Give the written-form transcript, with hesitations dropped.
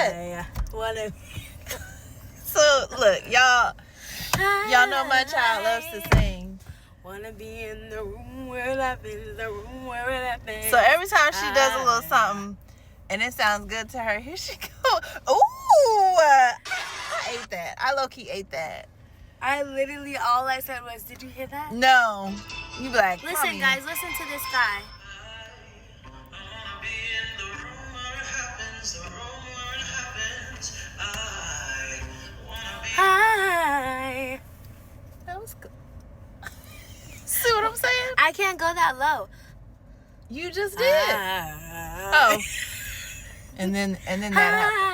I wanna. So look, y'all know my child loves to sing. Wanna be in the room where it happens, the room where it happens. So every time she does a little something and it sounds good to her, here she goes. Ooh, I ate that. I low-key ate that. I literally, all I said was, did you hear that? No. You be like, listen, mommy. guys, listen to this guy. Hi. That was good. See what I'm saying? I can't go that low. You just did. Oh. And then that happened.